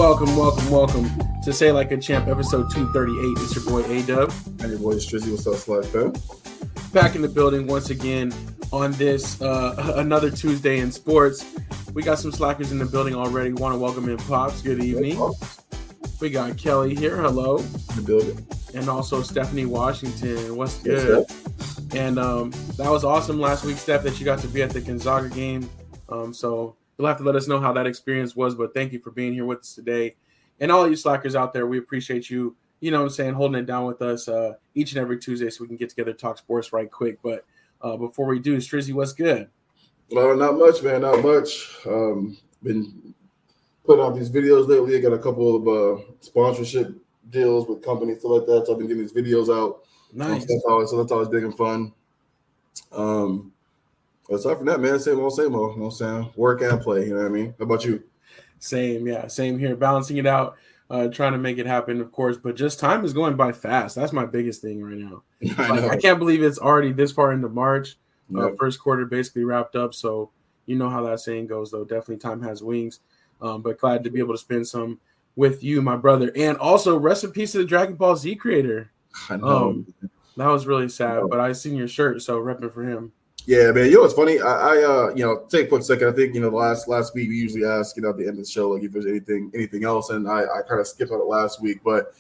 Welcome to Say Like a Champ, episode 238. It's your boy A-Dub. And your boy Strizzy. What's up, SLAC fam? Back in the building once again on this another Tuesday in sports. We got some slackers in the building already. Want to welcome in Pops. Good evening. We got Kelly here. Hello. In the building. And also Stephanie Washington. What's good? And that was awesome last week, Steph, that you got to be at the Gonzaga game. So you'll have to let us know how that experience was, but thank you for being here with us today. And all you slackers out there, we appreciate you, holding it down with us each and every Tuesday so we can get together and talk sports right quick. But before we do, Strizzy, what's good? Well, not much, man, not much. Been putting out these videos lately. I got a couple of sponsorship deals with companies, stuff like that. So I've been getting these videos out. Nice. So that's always big and fun. Aside from that, man, same old, you know what I'm saying? Work and play, you know what I mean? How about you? Same here. Balancing it out, trying to make it happen, of course. But just time is going by fast. That's my biggest thing right now. I can't believe it's already this far into March. Yep. First quarter basically wrapped up. So you know how that saying goes, though. Definitely time has wings. But glad to be able to spend some with you, my brother. And also, rest in peace to the Dragon Ball Z creator. I know. That was really sad, but I seen your shirt, so repping for him. Yeah, man. You know what's funny? I take a quick second. I think last week we usually ask at the end of the show like if there's anything else, and I kind of skipped on it last week. But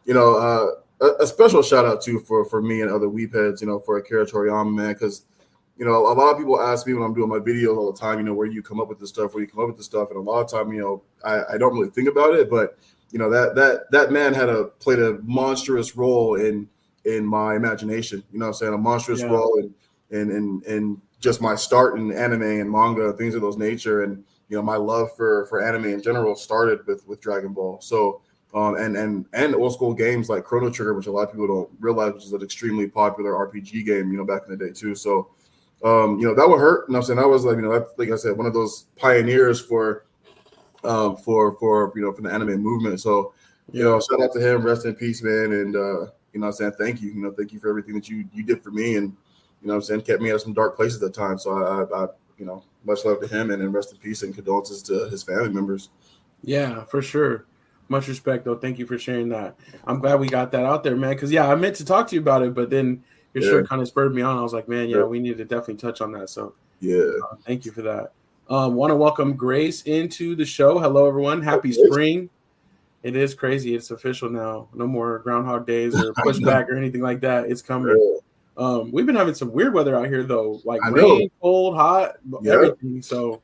a special shout out too for me and other weep heads, for Akira Toriyama, man, because a lot of people ask me when I'm doing my videos all the time, where you come up with this stuff, and a lot of time, I don't really think about it, but that man played a monstrous role in my imagination. A monstrous role in just my start in anime and manga, things of those nature, and my love for anime in general started with Dragon Ball. So and old school games like Chrono Trigger, which a lot of people don't realize, which is an extremely popular RPG game, back in the day too. So that would hurt. I was like, like I said, one of those pioneers for the anime movement. So shout out to him, rest in peace, man, and thank you. Thank you for everything that you did for me, and kept me out of some dark places at times. So I much love to him, and rest in peace and condolences to his family members. Yeah, for sure. Much respect, though. Thank you for sharing that. I'm glad we got that out there, man, because, I meant to talk to you about it, but then your shirt kind of spurred me on. I was like, man, we need to definitely touch on that. So, thank you for that. Want to welcome Grace into the show. Hello, everyone. Happy spring. It is crazy. It's official now. No more Groundhog Days or pushback or anything like that. It's coming. We've been having some weird weather out here, though, like rain, cold, hot, everything. So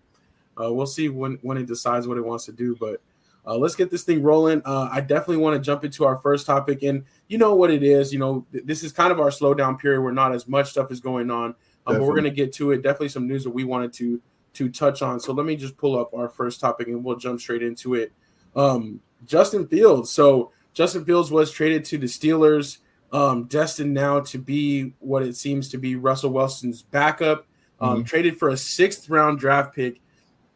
we'll see when it decides what it wants to do. But let's get this thing rolling. I definitely want to jump into our first topic. And you know what it is. This is kind of our slowdown period where not as much stuff is going on. But we're going to get to it. Definitely some news that we wanted to touch on. So let me just pull up our first topic and we'll jump straight into it. Justin Fields. So Justin Fields was traded to the Steelers. Destined now to be what it seems to be Russell Wilson's backup, traded for a 6th round draft pick.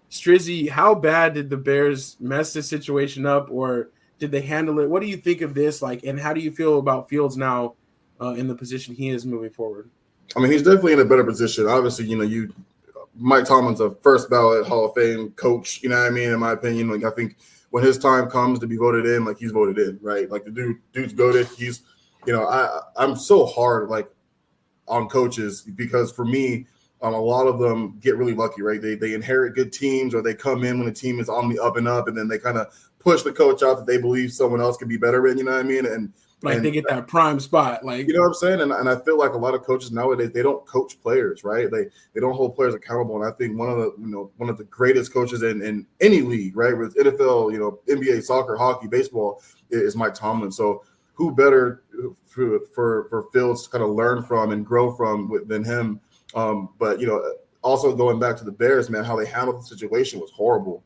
Strizzy, how bad did the Bears mess this situation up, or did they handle it? What do you think of this? And how do you feel about Fields now in the position he is moving forward? I mean, he's definitely in a better position. Obviously, Mike Tomlin's a first ballot Hall of Fame coach. You know what I mean? In my opinion, I think when his time comes to be voted in, he's voted in, right? The dude's voted. He's I'm so hard on coaches because for me, a lot of them get really lucky, right? They inherit good teams, or they come in when the team is on the up and up, and then they kind of push the coach out that they believe someone else could be better in. You know what I mean? And they get that prime spot, you know what I'm saying? And I feel like a lot of coaches nowadays, they don't coach players, right? They don't hold players accountable. And I think one of the greatest coaches in any league, right, with NFL, NBA, soccer, hockey, baseball, is Mike Tomlin. So who better for Fields to kind of learn from and grow from than him? But also going back to the Bears, man, how they handled the situation was horrible.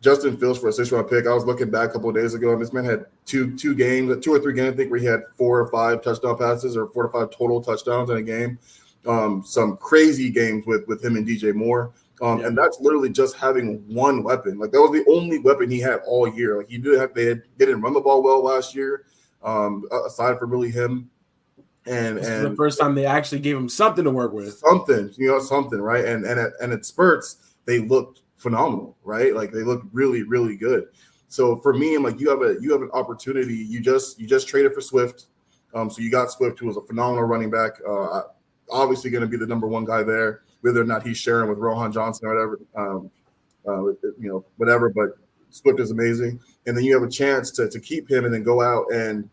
Justin Fields for a 6th round pick. I was looking back a couple of days ago, and this man had two or three games, I think, where he had 4 or 5 touchdown passes, or 4 to 5 total touchdowns in a game. Some crazy games with him and DJ Moore. And that's literally just having one weapon. That was the only weapon he had all year. They didn't run the ball well last year, aside from really him. And the first time they actually gave him something to work with. Something, right? And at spurts, they looked phenomenal, right? Like they look really, really good. So for me, I'm like, you have an opportunity. You just traded for Swift. So you got Swift, who was a phenomenal running back. Obviously going to be the number one guy there, whether or not he's sharing with Rohan Johnson or whatever, whatever. But Swift is amazing. And then you have a chance to keep him and then go out and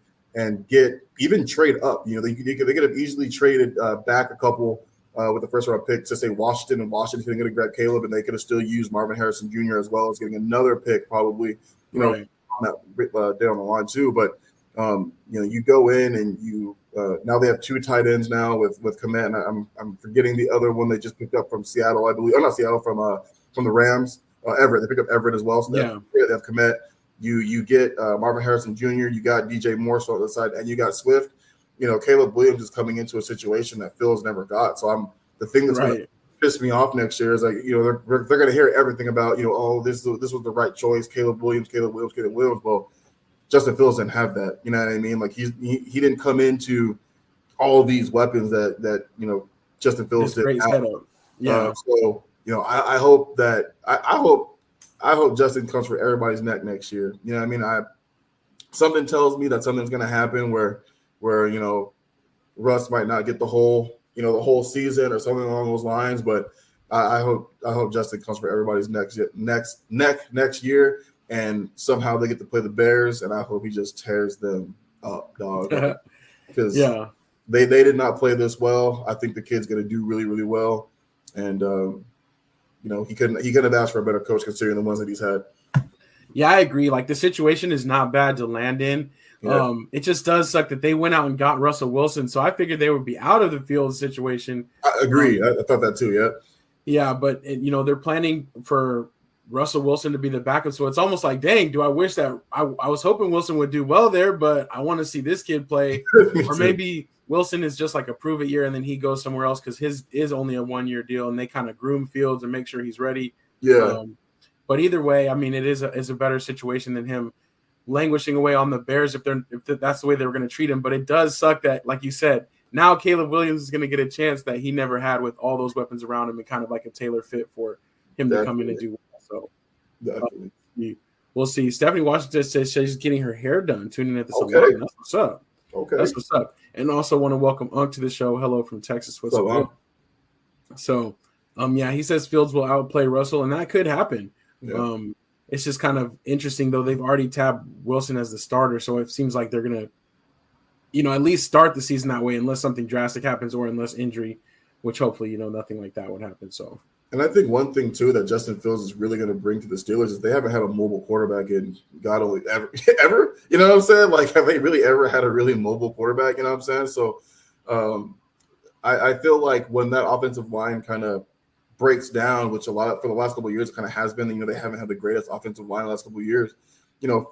get even trade up. They could have easily traded back a couple with the first round pick to say Washington, and Washington going to grab Caleb, and they could have still used Marvin Harrison Jr. as well as getting another pick probably, right. down the line too. But you go in and you now they have two tight ends now with Komet, and I'm forgetting the other one they just picked up from Seattle, I believe. Oh, not Seattle, from the Rams. Everett. They picked up Everett as well. So they have Komet. You get Marvin Harrison Jr. You got DJ Morse on the side, and you got Swift. Caleb Williams is coming into a situation that Phil's never got. So the thing that's going to piss me off next year is like, they're going to hear everything about, this was the right choice. Caleb Williams. Well, Justin Fields didn't have that. You know what I mean? Like he didn't come into all these weapons that Justin Fields did. Yeah. So I hope that I hope Justin comes for everybody's neck next year. You know what I mean? Something tells me that something's going to happen where Russ might not get the whole season or something along those lines. But I hope Justin comes for everybody's next year, and somehow they get to play the Bears, and I hope he just tears them up, dog. Because they did not play this well. I think the kid's going to do really, really well, and he couldn't have asked for a better coach considering the ones that he's had. Yeah, I agree. Like the situation is not bad to land in. Yeah. It just does suck that they went out and got Russell Wilson. So I figured they would be out of the field situation. I agree. I thought that too. Yeah. Yeah, but they're planning for Russell Wilson to be the backup. So it's almost like, dang, do I wish that I was hoping Wilson would do well there, but I want to see this kid play. Or maybe Wilson is just like a prove it year and then he goes somewhere else because his is only a 1-year deal and they kind of groom Fields and make sure he's ready. Yeah. But either way, I mean, it is a better situation than him languishing away on the Bears if that's the way they were going to treat him. But it does suck that, like you said, now Caleb Williams is going to get a chance that he never had with all those weapons around him and kind of like a tailor fit for him to come in and do well. So we'll see. Stephanie Washington says she's getting her hair done, tuning in at the salon. That's what's up. Okay. That's what's up. And also want to welcome Unk to the show. Hello from Texas. What's up? So, he says Fields will outplay Russell, and that could happen. Yeah. It's just kind of interesting, though. They've already tabbed Wilson as the starter, so it seems like they're going to, at least start the season that way unless something drastic happens or unless injury, which hopefully, nothing like that would happen. So, and I think one thing, too, that Justin Fields is really going to bring to the Steelers is they haven't had a mobile quarterback in God only ever. You know what I'm saying? Like, have they really ever had a really mobile quarterback? You know what I'm saying? So I feel like when that offensive line kind of breaks down, which for the last couple of years it kind of has been, they haven't had the greatest offensive line the last couple of years.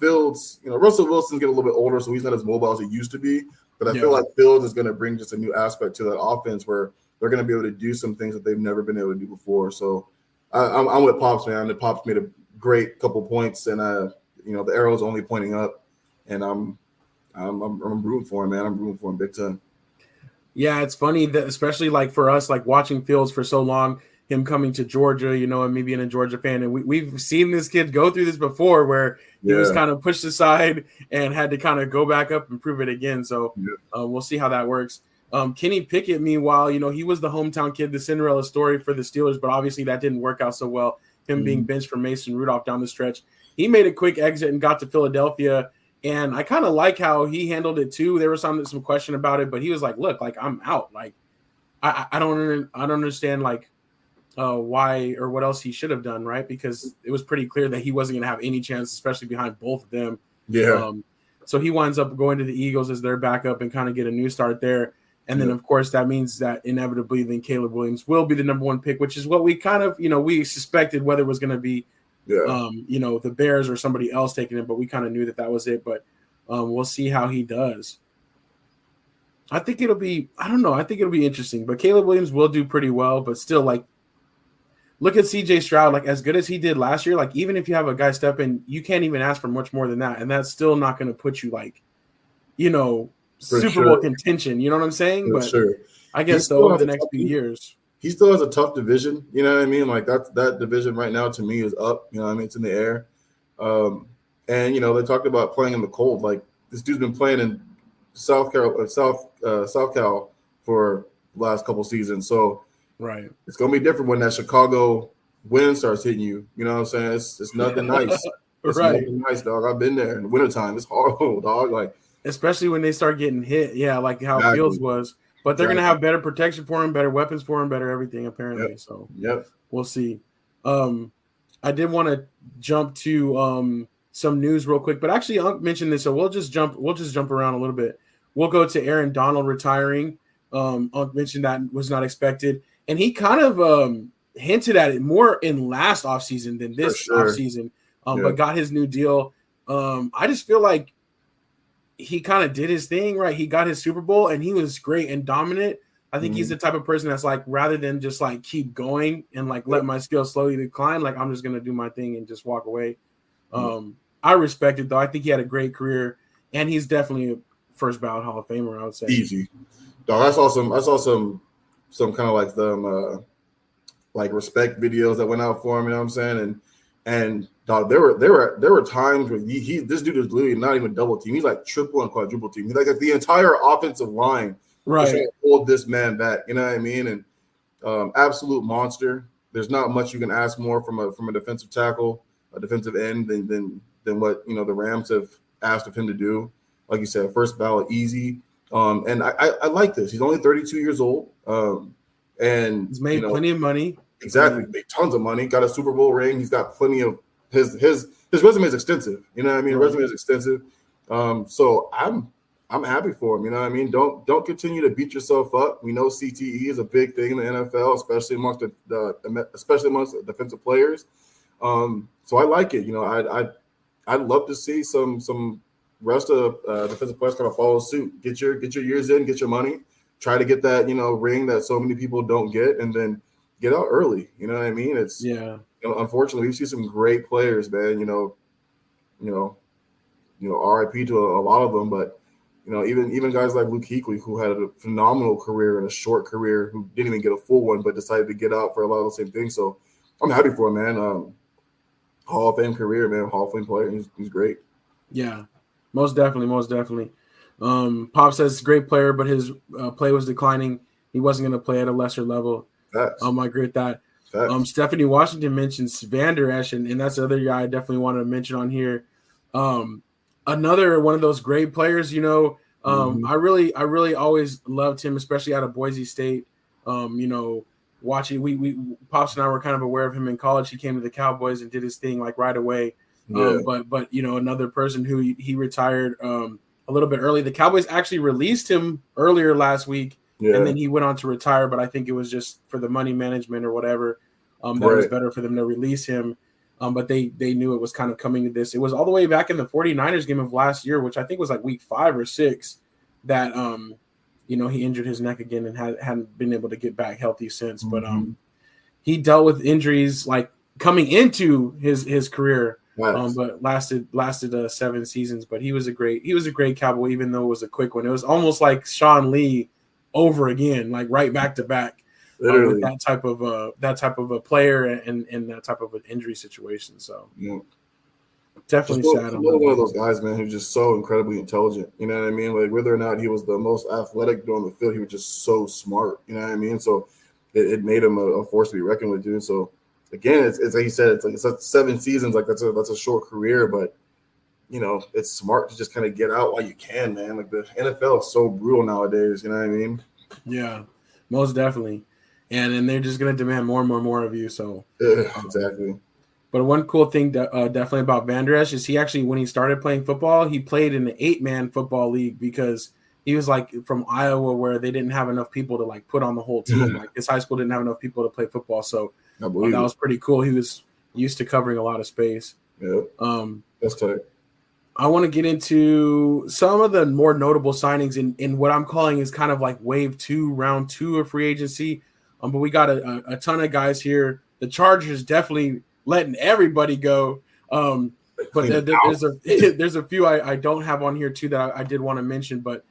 Fields, Russell Wilson's getting a little bit older, so he's not as mobile as he used to be. But I feel like Fields is going to bring just a new aspect to that offense where they're going to be able to do some things that they've never been able to do before. So I'm with Pops, man. The Pops made a great couple points, and the arrow's only pointing up, and I'm rooting for him, man. I'm rooting for him big time. Yeah, it's funny that especially like for us, like watching Fields for so long, him coming to Georgia, and me being a Georgia fan, and we've seen this kid go through this before where he was kind of pushed aside and had to kind of go back up and prove it again. So we'll see how that works. Kenny Pickett, meanwhile, he was the hometown kid, the Cinderella story for the Steelers, but obviously that didn't work out so well. Him being benched for Mason Rudolph down the stretch. He made a quick exit and got to Philadelphia. And I kind of like how he handled it too. There was some question about it, but he was like, "Look, like I'm out. Like I don't understand like why or what else he should have done, right? Because it was pretty clear that he wasn't going to have any chance, especially behind both of them. Yeah. So he winds up going to the Eagles as their backup and kind of get a new start there. And then of course that means that inevitably then Caleb Williams will be the number one pick, which is what we kind of we suspected whether it was going to be. The Bears or somebody else taking it, but we kind of knew that was it. But we'll see how he does. I think it'll be interesting. But Caleb Williams will do pretty well. But still, like, look at C.J. Stroud. Like, as good as he did last year, like, even if you have a guy step in, you can't even ask for much more than that. And that's still not going to put you, like, Super Bowl contention. You know what I'm saying? For sure. I guess, though, over the next few years. he still has a tough division. You know what I mean? Like that division right now to me is up. You know what I mean? It's in the air. And they talked about playing in the cold. Like this dude's been playing in South Cal for the last couple seasons. So right, it's gonna be different when that Chicago wind starts hitting you. You know what I'm saying? It's nothing nice. It's nothing nice, dog. I've been there in the wintertime. It's horrible, dog. Like especially when they start getting hit. Yeah, like how Fields was. But they're gonna have better protection for him, better weapons for him, better everything apparently. Yep. So we'll see. I did want to jump to some news real quick, but actually Unc mentioned this, so we'll just jump around a little bit. We'll go to Aaron Donald retiring. Unc mentioned that was not expected, and he kind of hinted at it more in last offseason than this offseason, but got his new deal. I just feel like he kind of did his thing, right? He got his Super Bowl, and he was great and dominant. I think he's the type of person that's like, rather than just like keep going and like let my skills slowly decline, like I'm just going to do my thing and just walk away. I respect it though. I think he had a great career, and he's definitely a first ballot Hall of Famer, I would say. Easy. Dog, I saw some kind of like them like respect videos that went out for him, you know what I'm saying? And dog, there were times where this dude is literally not even double team. He's like triple and quadruple team. He's like the entire offensive line trying to hold this man back. You know what I mean? And absolute monster. There's not much you can ask more from a defensive tackle, a defensive end than what the Rams have asked of him to do. Like you said, first ballot, easy. And I like this. He's only 32 years old. And he's made plenty of money. Exactly. Made tons of money. Got a Super Bowl ring. He's got plenty of his resume is extensive. You know what I mean? Right. Resume is extensive. So I'm happy for him. You know what I mean? Don't continue to beat yourself up. We know CTE is a big thing in the NFL, especially amongst the defensive players. So I like it. I'd love to see some rest of defensive players kind of follow suit. Get your years in, get your money, try to get that ring that so many people don't get, and then get out early. You know what I mean? It's unfortunately we've seen some great players, man. RIP to a lot of them, but even guys like Luke Kuechly, who had a phenomenal career and a short career, who didn't even get a full one, but decided to get out for a lot of the same things. So I'm happy for him, man. Hall of Fame career, man. Hall of Fame player. He's great. Yeah, most definitely. Pop says great player, but his play was declining. He wasn't going to play at a lesser level. Facts. I agree with that. Stephanie Washington mentions Van Der Esch, and that's the other guy I definitely wanted to mention on here. Another one of those great players, I really always loved him, especially out of Boise State. Watching, we Pops and I were kind of aware of him in college. He came to the Cowboys and did his thing like right away. But another person who he retired a little bit early. The Cowboys actually released him earlier last week, and then he went on to retire. But I think it was just for the money management or whatever. That was better for them to release him. But they knew it was kind of coming to this. It was all the way back in the 49ers game of last year, which I think was like week 5 or 6, that he injured his neck again and hadn't been able to get back healthy since. But he dealt with injuries like coming into his career, but lasted 7 seasons. But he was a great Cowboy, even though it was a quick one. It was almost like Sean Lee over again, like right back to back. With that type of a player and that type of an injury situation. So definitely sad. One of those guys, man, who's just so incredibly intelligent. You know what I mean? Like whether or not he was the most athletic on the field, he was just so smart. You know what I mean? So it made him a force to be reckoned with, dude. So again, it's like you said, it's like 7 seasons. Like that's a short career, but it's smart to just kind of get out while you can, man. Like the NFL is so brutal nowadays. You know what I mean? Yeah, most definitely. And they're just going to demand more and more of you. So exactly. But one cool thing definitely about Van Der Esch is he actually, when he started playing football, he played in the 8-man football league because he was like from Iowa, where they didn't have enough people to like put on the whole team. Like his high school didn't have enough people to play football. So that was pretty cool. He was used to covering a lot of space. Yeah. That's tight. I want to get into some of the more notable signings in what I'm calling is kind of like wave 2, round 2 of free agency. But we got a ton of guys here. The Chargers definitely letting everybody go. But there's a few I don't have on here too that I did want to mention. But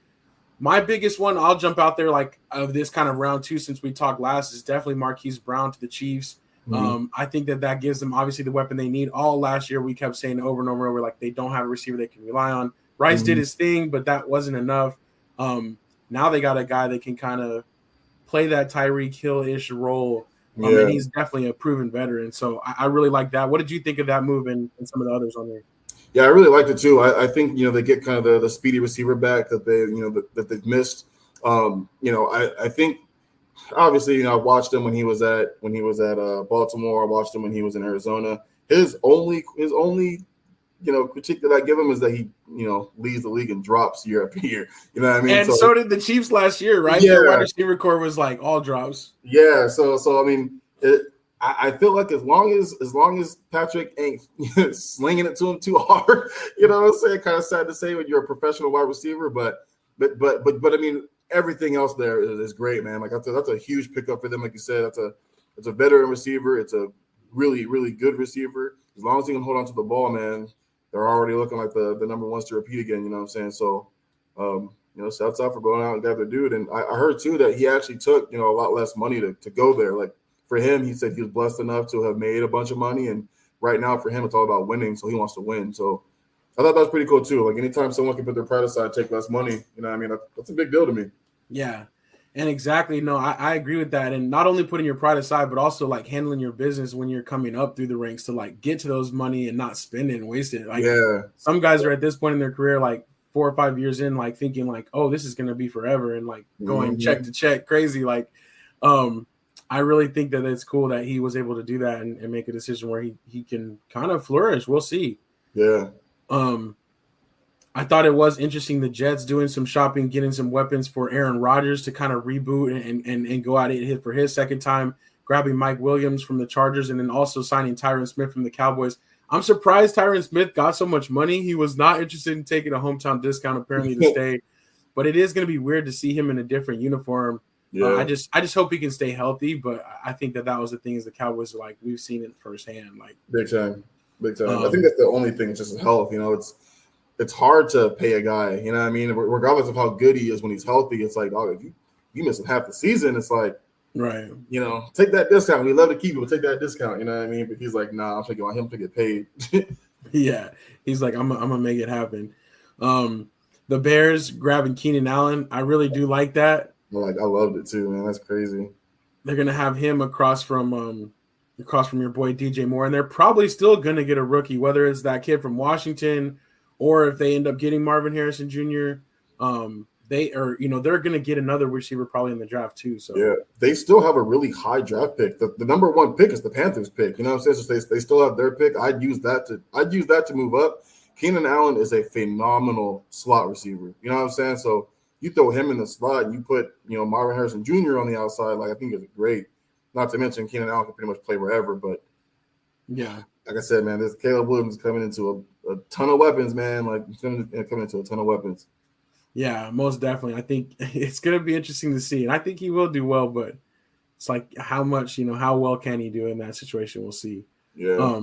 My biggest one, I'll jump out there like of this kind of round 2 since we talked last, is definitely Marquise Brown to the Chiefs. I think that gives them obviously the weapon they need. All last year we kept saying over and over and over, like they don't have a receiver they can rely on. Rice did his thing, but that wasn't enough. Now they got a guy that can kind of play that Tyreek Hill-ish role. And he's definitely a proven veteran. So I really like that. What did you think of that move and some of the others on there? Yeah, I really liked it too. I think they get kind of the speedy receiver back that they that they've missed. I think obviously I watched him when he was at Baltimore. I watched him when he was in Arizona. His only critique that I give him is that he leads the league in drops year after year. You know what I mean? And so did the Chiefs last year, right? Yeah. Their wide receiver core was like all drops. Yeah. So I mean. I feel like as long as Patrick ain't slinging it to him too hard, what I'm saying? Kind of sad to say when you're a professional wide receiver, but I mean everything else there is great, man. Like that's a huge pickup for them. Like you said, it's a veteran receiver. It's a really, really good receiver. As long as he can hold on to the ball, man, they're already looking like the number ones to repeat again. You know what I'm saying? So, shouts out for going out and got the dude. And I heard too that he actually took a lot less money to go there. Like. For him, he said he was blessed enough to have made a bunch of money, and right now for him, it's all about winning. So he wants to win. So I thought that was pretty cool too. Like anytime someone can put their pride aside, take less money, I mean, that's a big deal to me. Yeah, and exactly. No, I agree with that. And not only putting your pride aside, but also like handling your business when you're coming up through the ranks to like get to those money and not spend it and waste it. Like some guys are at this point in their career, like 4 or 5 years in, like thinking like, oh, this is gonna be forever, and like going check to check, crazy, like. I really think that it's cool that he was able to do that and make a decision where he can kind of flourish. We'll see. Yeah. I thought it was interesting the Jets doing some shopping, getting some weapons for Aaron Rodgers to kind of reboot and go out and hit for his second time, grabbing Mike Williams from the Chargers and then also signing Tyron Smith from the Cowboys. I'm surprised Tyron Smith got so much money. He was not interested in taking a hometown discount apparently to stay, but it is going to be weird to see him in a different uniform. Yeah. I just hope he can stay healthy, but I think that was the thing is the Cowboys are like we've seen it firsthand, like big time. I think that's the only thing. It's just his health. It's hard to pay a guy. You know what I mean? Regardless of how good he is when he's healthy, it's like if you miss half the season, it's like right. Take that discount. We love to keep it, but take that discount. You know what I mean? But he's like, nah, I'm thinking about him to get paid. Yeah, he's like, I'm gonna make it happen. The Bears grabbing Keenan Allen, I really do like that. I loved it too, man. That's crazy. They're gonna have him across from your boy DJ Moore, and they're probably still gonna get a rookie, whether it's that kid from Washington or if they end up getting Marvin Harrison Jr. They're gonna get another receiver probably in the draft too. So yeah, they still have a really high draft pick. The number one pick is the Panthers pick. You know what I'm saying? So they still have their pick. I'd use that to move up. Keenan Allen is a phenomenal slot receiver. You know what I'm saying? So you throw him in the slot and you put, Marvin Harrison Jr. on the outside, like I think it's great. Not to mention Keenan Allen can pretty much play wherever, but yeah, like I said, man, this Caleb Williams is coming into a ton of weapons, man. Like he's coming into a ton of weapons. Yeah, most definitely. I think it's gonna be interesting to see, and I think he will do well, but it's like how much, how well can he do in that situation? We'll see. Yeah.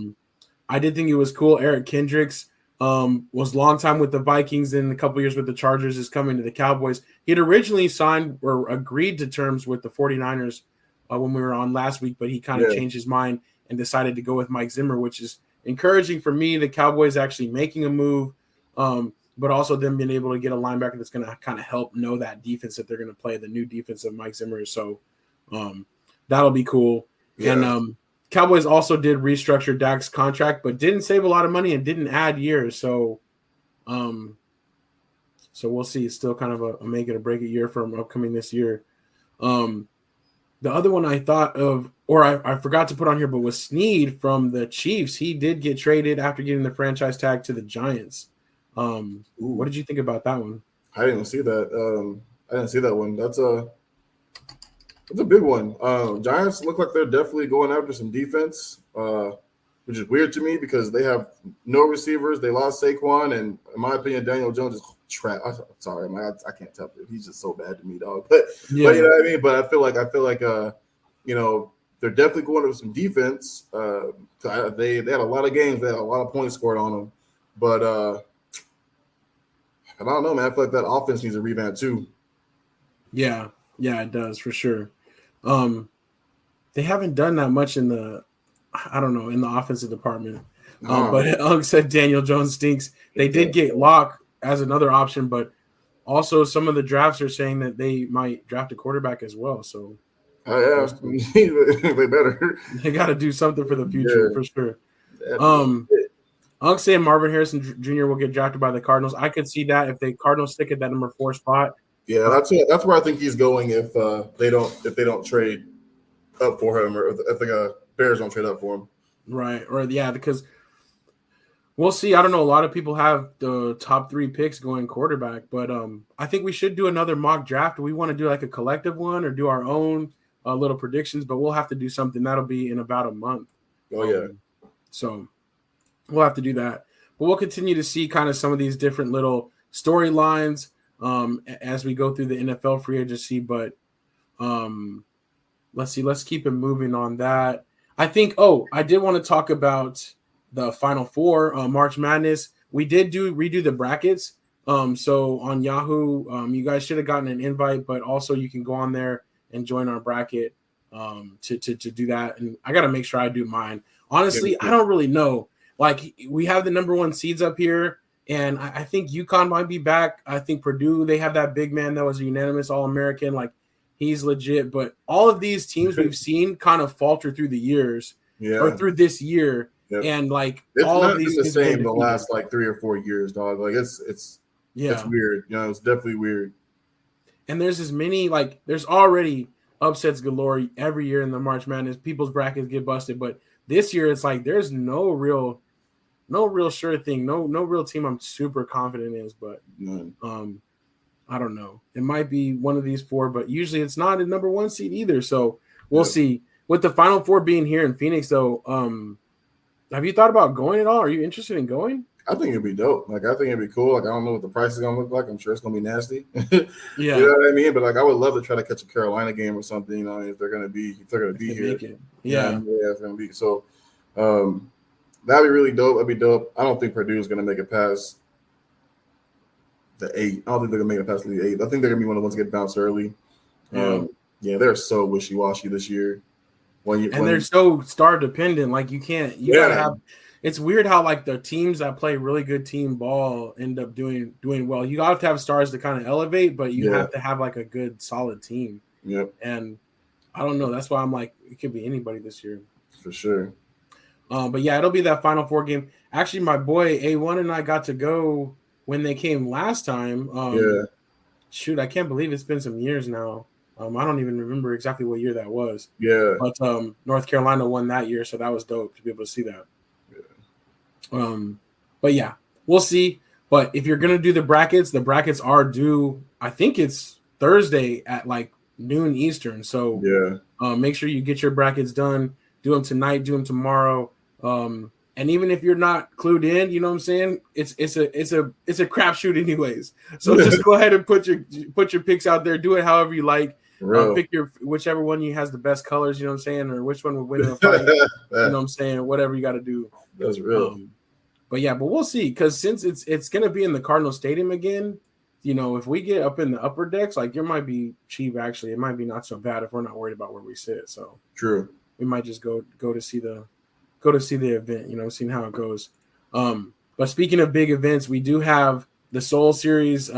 I did think it was cool. Eric Kendricks. Was long time with the Vikings and a couple years with the Chargers, is coming to the Cowboys. He had originally signed or agreed to terms with the 49ers when we were on last week, but he kind of changed his mind and decided to go with Mike Zimmer, which is encouraging for me. The Cowboys actually making a move, but also them being able to get a linebacker that's going to kind of help know that defense that they're going to play, the new defense of Mike Zimmer. So that'll be cool. Yeah. And Cowboys also did restructure Dak's contract, but didn't save a lot of money and didn't add years. So we'll see. It's still kind of a make it or break it year from upcoming this year. The other one I thought of, or I forgot to put on here, but was Snead from the Chiefs. He did get traded after getting the franchise tag to the Giants. What did you think about that one? I didn't see that. I didn't see that one. That's a big one. Giants look like they're definitely going after some defense, which is weird to me because they have no receivers. They lost Saquon, and in my opinion, Daniel Jones is trash. Sorry, man, I can't tell you. He's just so bad to me, dog. But you know what I mean. But I feel like they're definitely going after some defense. They had a lot of games. They had a lot of points scored on them. But I don't know, man. I feel like that offense needs a revamp too. Yeah, it does for sure. They haven't done that much in the offensive department. But Ugg said Daniel Jones stinks. They did get Locke as another option, but also some of the drafts are saying that they might draft a quarterback as well. So they better. They got to do something for the future for sure. Ugg saying Marvin Harrison Jr. will get drafted by the Cardinals. I could see that if the Cardinals stick at that number 4 spot. Yeah, that's where I think he's going if they don't trade up for him, or if the Bears don't trade up for him. Right, or because we'll see. I don't know. A lot of people have the top 3 picks going quarterback, but I think we should do another mock draft. We want to do like a collective one or do our own little predictions, but we'll have to do something. That'll be in about a month. Oh, yeah. So we'll have to do that. But we'll continue to see kind of some of these different little storylines as we go through the NFL free agency. But let's see. Let's keep it moving on that. I think, I did want to talk about the Final Four, March Madness. We did redo the brackets. So on Yahoo, you guys should have gotten an invite, but also you can go on there and join our bracket to do that. And I got to make sure I do mine. Honestly, I don't really know. Like, we have the number 1 seeds up here, and I think UConn might be back. I think Purdue, they have that big man that was a unanimous All-American. Like, he's legit. But all of these teams we've seen kind of falter through the years or through this year. Yep. And like it's all not of these been the same the last like 3 or 4 years, dog. Like it's weird. It's definitely weird. And there's as many there's already upsets galore every year in the March Madness. People's brackets get busted, but this year it's like there's no real sure thing, no real team I'm super confident in. But I don't know. It might be one of these 4, but usually it's not a number 1 seed either. So we'll see. With the Final Four being here in Phoenix, though, have you thought about going at all? Are you interested in going? I think it'd be dope. Like, I think it'd be cool. Like, I don't know what the price is gonna look like. I'm sure it's gonna be nasty. Yeah, you know what I mean. But like, I would love to try to catch a Carolina game or something. You know, if they're gonna be here. Yeah, it's gonna be. So, that'd be really dope. That'd be dope. I don't think Purdue is gonna make it past the 8. I don't think they're gonna make it past the 8. I think they're gonna be one of the ones to get bounced early. They're so wishy-washy this year. They're so star dependent. Like, you gotta have. It's weird how like the teams that play really good team ball end up doing well. You have to have stars to kind of elevate, but you have to have like a good solid team. Yep. And I don't know. That's why I'm like, it could be anybody this year for sure. But yeah, it'll be that Final Four game. Actually, my boy A1 and I got to go when they came last time. Shoot, I can't believe it's been some years now. I don't even remember exactly what year that was. Yeah. But North Carolina won that year, so that was dope to be able to see that. Yeah. But yeah, we'll see. But if you're gonna do the brackets are due. I think it's Thursday at like noon Eastern. So make sure you get your brackets done. Do them tonight. Do them tomorrow. And even if you're not clued in, you know what I'm saying? It's a crapshoot anyways. So just go ahead and put your picks out there. Do it however you like. Pick whichever one you has the best colors, you know what I'm saying, or which one would win in the fight. You know what I'm saying? Whatever you got to do. That's real. But we'll see, because since it's gonna be in the Cardinal Stadium again, you know, if we get up in the upper decks, like, it might be cheap. Actually, it might be not so bad if we're not worried about where we sit. So true. We might just go to see the event. You know, seeing how it goes. But speaking of big events, we do have the Seoul Series.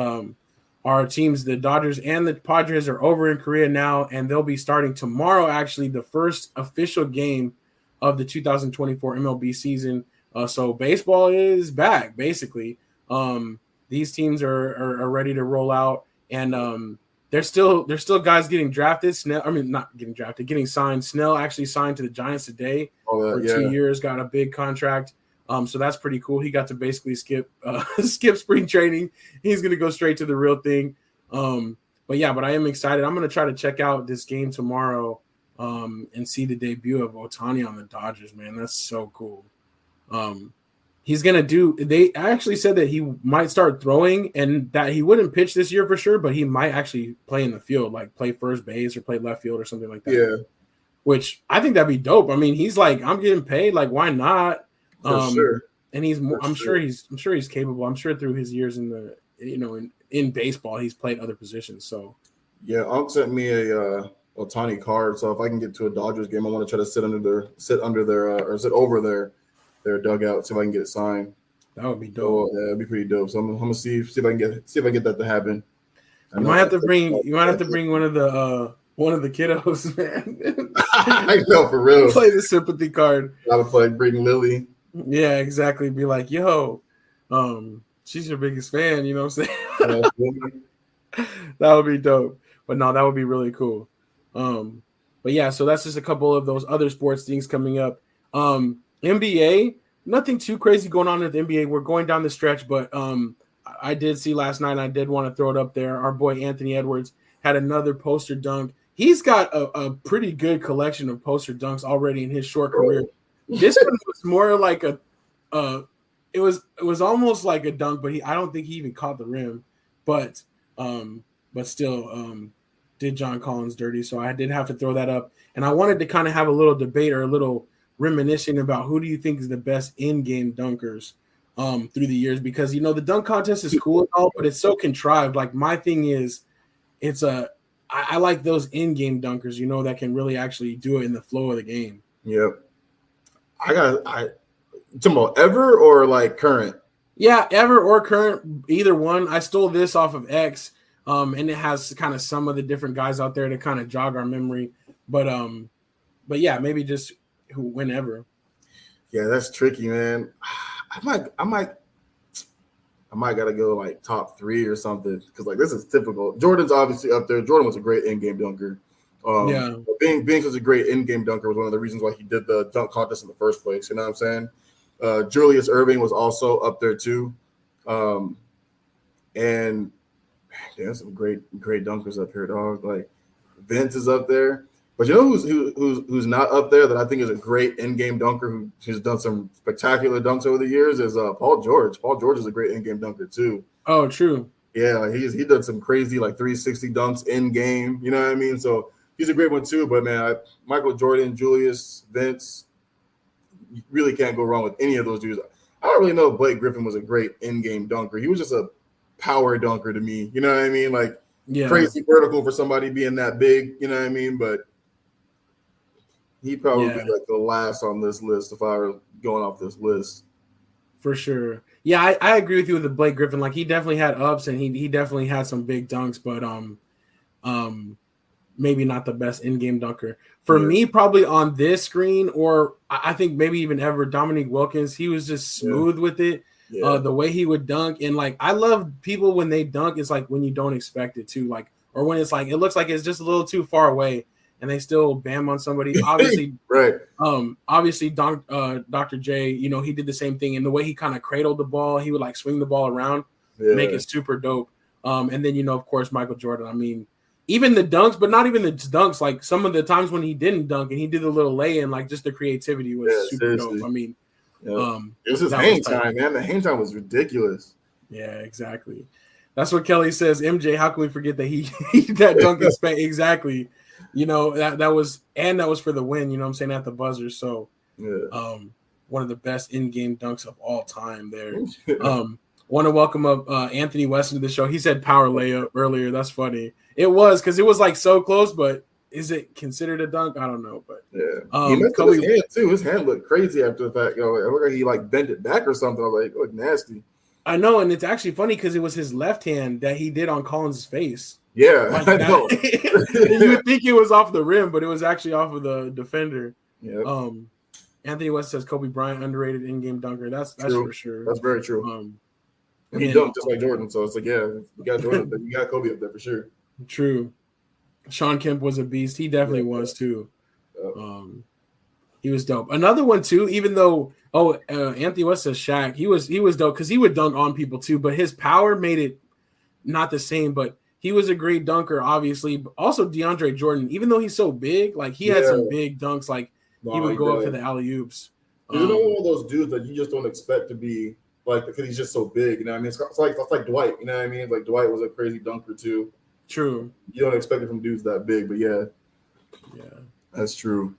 Our teams, the Dodgers and the Padres, are over in Korea now, and they'll be starting tomorrow, actually, the first official game of the 2024 MLB season. So baseball is back, basically. These teams are ready to roll out, and there's still guys getting drafted. Getting signed. Snell actually signed to the Giants today for 2 years, got a big contract. So that's pretty cool. He got to basically skip spring training. He's going to go straight to the real thing. But I am excited. I'm going to try to check out this game tomorrow and see the debut of Ohtani on the Dodgers, man. That's so cool. He's going to do – they actually said that he might start throwing and that he wouldn't pitch this year for sure, but he might actually play in the field, like play first base or play left field or something like that. Yeah. Which I think that'd be dope. I mean, he's like, I'm getting paid. Like, why not? For sure. And he's more, I'm sure he's capable. I'm sure through his years in the, in baseball, he's played other positions. So Yeah, Unc sent me a Ohtani card, so if I can get to a Dodgers game, I want to try to sit sit over their dugout, see if I can get it signed. That would be dope. So, yeah, that'd be pretty dope. So I'm gonna see if I can get that to happen. You might have to bring one of the kiddos, man. I know, for real. Play the sympathy card. I would play bring Lily. Yeah, exactly. Be like, yo, she's your biggest fan. You know what I'm saying? That would be dope. But no, that would be really cool. But yeah, so that's just a couple of those other sports things coming up. NBA, nothing too crazy going on with the NBA. We're going down the stretch, but I did see last night, and I did want to throw it up there. Our boy Anthony Edwards had another poster dunk. He's got a pretty good collection of poster dunks already in his short career. This one was more like it was almost like a dunk, but I don't think he even caught the rim. But still, did John Collins dirty. So I did have to throw that up. And I wanted to kind of have a little debate or a little reminiscing about who do you think is the best in-game dunkers through the years, because, you know, the dunk contest is cool and all, but it's so contrived. Like, my thing is, I like those in-game dunkers, you know, that can really actually do it in the flow of the game. Yep. Talking about ever or like current? Yeah, ever or current, either one. I stole this off of X, and it has kind of some of the different guys out there to kind of jog our memory. But yeah, maybe just whenever. Yeah, that's tricky, man. I might gotta go like top 3 or something, because like this is typical. Jordan's obviously up there. Jordan was a great in-game dunker. Yeah, being such a great in-game dunker was one of the reasons why he did the dunk contest in the first place. You know what I'm saying? Julius Erving was also up there too, and man, there's some great dunkers up here, dog. Like Vince is up there, but you know who's not up there that I think is a great in-game dunker who's done some spectacular dunks over the years is Paul George. Paul George is a great in-game dunker too. Oh, true. Yeah, like he done some crazy like 360 dunks in game. You know what I mean? So he's a great one too. But man, Michael Jordan, Julius, Vince. You really can't go wrong with any of those dudes. I don't really know if Blake Griffin was a great in-game dunker. He was just a power dunker to me. You know what I mean? Like, crazy vertical for somebody being that big. You know what I mean? But he'd probably be like the last on this list if I were going off this list. For sure. Yeah, I agree with you with the Blake Griffin. Like, he definitely had ups and he definitely had some big dunks, but maybe not the best in-game dunker. For me, probably on this screen, or I think maybe even ever, Dominique Wilkins, he was just smooth with it. Yeah. The way he would dunk. And, like, I love people when they dunk, it's like when you don't expect it to, like, or when it's like, it looks like it's just a little too far away and they still bam on somebody. Obviously, right. Obviously, Dr. J, you know, he did the same thing. And the way he kind of cradled the ball, he would, like, swing the ball around, make it super dope. And then, you know, of course, Michael Jordan. I mean, even the dunks, but not even the dunks. Like, some of the times when he didn't dunk and he did a little lay-in, like, just the creativity was super dope. I mean, it was his hang time, man. The hang time was ridiculous. Yeah, exactly. That's what Kelly says. MJ, how can we forget that he that dunk is exactly. You know, that was for the win. You know what I'm saying, at the buzzer. So, one of the best in-game dunks of all time there. Want to welcome up Anthony Weston to the show. He said power layup earlier. That's funny. It was, because it was like so close, but is it considered a dunk? I don't know. But he messed up his hand too. His hand looked crazy after the fact. It looked like he like bent it back or something. I was like, it looked nasty. I know, and it's actually funny because it was his left hand that he did on Collins' face. Yeah, like I know. You would think it was off the rim, but it was actually off of the defender. Yeah. Anthony West says Kobe Bryant underrated in-game dunker. That's for sure. That's very true. And he dunked just like Jordan, so it's like, you got Jordan, but you got Kobe up there for sure. True. Sean Kemp was a beast. He definitely was too. He was dope. Another one too, even though Anthony West says Shaq, he was dope because he would dunk on people too, but his power made it not the same. But he was a great dunker, obviously. But also DeAndre Jordan, even though he's so big, like he had some big dunks, like he would go up for the alley-oops. He's one of those dudes that you just don't expect to be like, because he's just so big. You know what I mean? It's like Dwight. You know what I mean? Like Dwight was a crazy dunker too. True. You don't expect it from dudes that big, but yeah, that's true.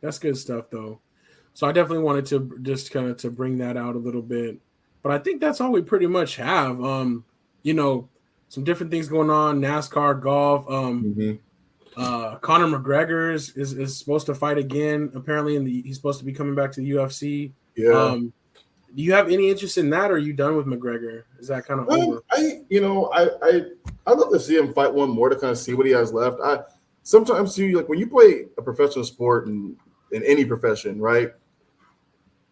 That's good stuff, though. So I definitely wanted to just kind of to bring that out a little bit, but I think that's all we pretty much have. some different things going on, NASCAR, golf. Conor McGregor is supposed to fight again. Apparently, he's supposed to be coming back to the UFC. Yeah. Do you have any interest in that, or are you done with McGregor? Is that kind of over? I'd love to see him fight one more to kind of see what he has left. I sometimes see, like, when you play a professional sport in any profession, right?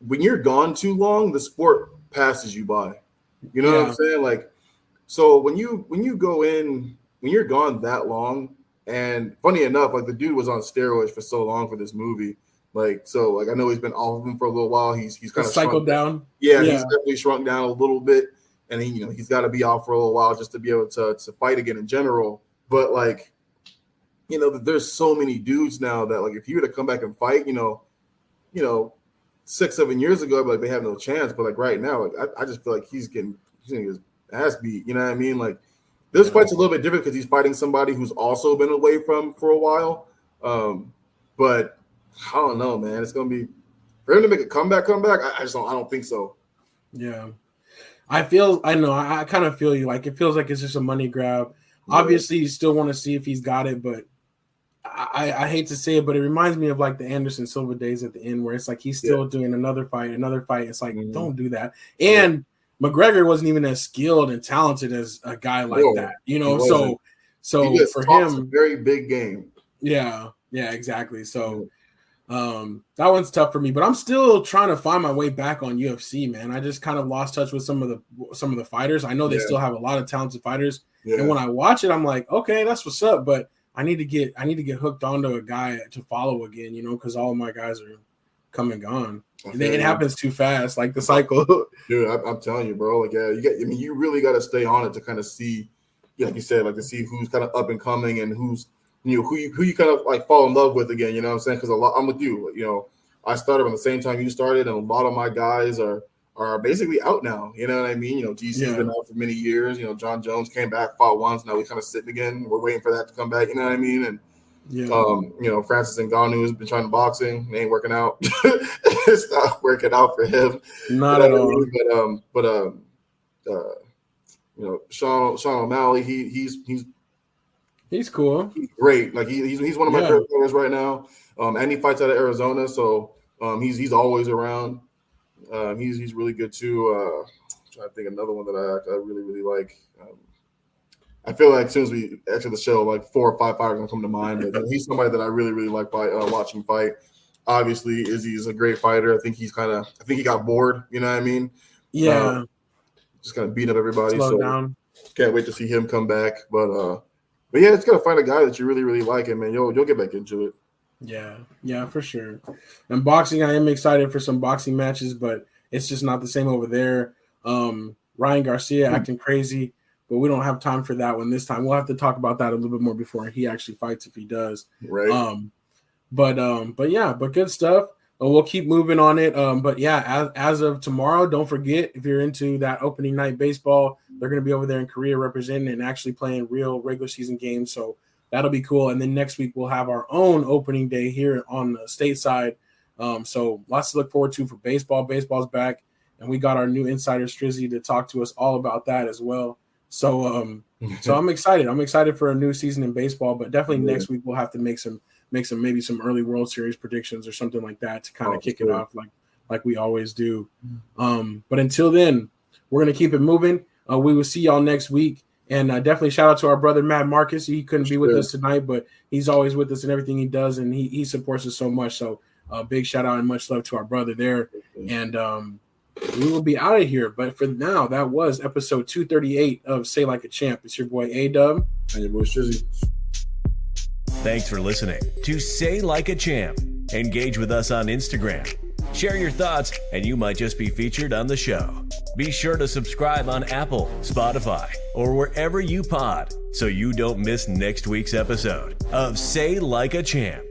When you're gone too long, the sport passes you by. You know what I'm saying? Like, so when you go in, when you're gone that long, and funny enough, like, the dude was on steroids for so long for this movie. Like, so, like, I know he's been off of him for a little while. He's kind of cycled down. Yeah, he's definitely shrunk down a little bit, and he's got to be off for a little while just to be able to fight again in general. But, like, there's so many dudes now that, like, if you were to come back and fight, 6-7 years ago, like, they have no chance. But, like, right now, like, I just feel like he's getting his ass beat. You know what I mean? Like, this fight's a little bit different because he's fighting somebody who's also been away from for a while. But I don't know, man. It's gonna be for him to make a comeback. I don't think so. Yeah, I kind of feel you. Like, it feels like it's just a money grab. Yeah. Obviously, you still want to see if he's got it, but I hate to say it, but it reminds me of, like, the Anderson Silva days at the end, where it's like he's still doing another fight. It's like, don't do that. And McGregor wasn't even as skilled and talented as a guy like that, So for him, a very big game. Yeah, exactly. So that one's tough for me, but I'm still trying to find my way back on UFC, man. I just kind of lost touch with some of the fighters. I know they still have a lot of talented fighters, and when I watch it, I'm like, okay, that's what's up. But I need to get hooked onto a guy to follow again, because all of my guys are come and gone. It happens too fast, like the cycle. Dude, I'm telling you, bro. Like, you really got to stay on it to kind of see, like you said, like, to see who's kind of up and coming and who's, who you kind of, like, fall in love with again. You know what I'm saying? Because I'm with you. I started on the same time you started, and a lot of my guys are basically out now. You know what I mean? GC's been out for many years. John Jones came back, fought once. Now we kind of sitting again. We're waiting for that to come back. You know what I mean? And Francis Ngannou has been trying to boxing. It ain't working out. It's not working out for him. Not at all. Sean O'Malley, he's cool. He's great. Like, he's one of my favorite players right now. And he fights out of Arizona, so he's always around. He's really good too. I'm trying to think of another one that I really, really like. I feel like as soon as we exit the show, like 4 or 5 fighters gonna come to mind. But he's somebody that I really, really like watching fight. Obviously, Izzy's a great fighter. I think he got bored. You know what I mean? Yeah. Just kind of beat up everybody. Slow down. Can't wait to see him come back. But yeah, it's gotta find a guy that you really, really like, and man, you'll get back into it. Yeah, for sure. And boxing, I am excited for some boxing matches, but it's just not the same over there. Ryan Garcia acting crazy, but we don't have time for that one this time. We'll have to talk about that a little bit more before he actually fights, if he does. Right. But good stuff. We'll keep moving on it. But yeah, as of tomorrow, don't forget, if you're into that opening night baseball, they're going to be over there in Korea representing and actually playing real regular season games. So that'll be cool. And then next week we'll have our own opening day here on the stateside. So lots to look forward to for baseball. Baseball's back, and we got our new insider Strizzy to talk to us all about that as well. So so I'm excited. I'm excited for a new season in baseball, but definitely next week we'll have to make some early World Series predictions or something like that to kind of kick it off like we always do. But until then, we're going to keep it moving. We will see y'all next week. And definitely shout out to our brother, Matt Marcus. He couldn't be with us tonight, but he's always with us in everything he does, and he supports us so much. So big shout out and much love to our brother there. And we will be out of here. But for now, that was episode 238 of Say Like a Champ. It's your boy A-Dub. And your boy Strizzy. Thanks for listening to Say Like a Champ. Engage with us on Instagram. Share your thoughts, and you might just be featured on the show. Be sure to subscribe on Apple, Spotify, or wherever you pod so you don't miss next week's episode of Say Like a Champ.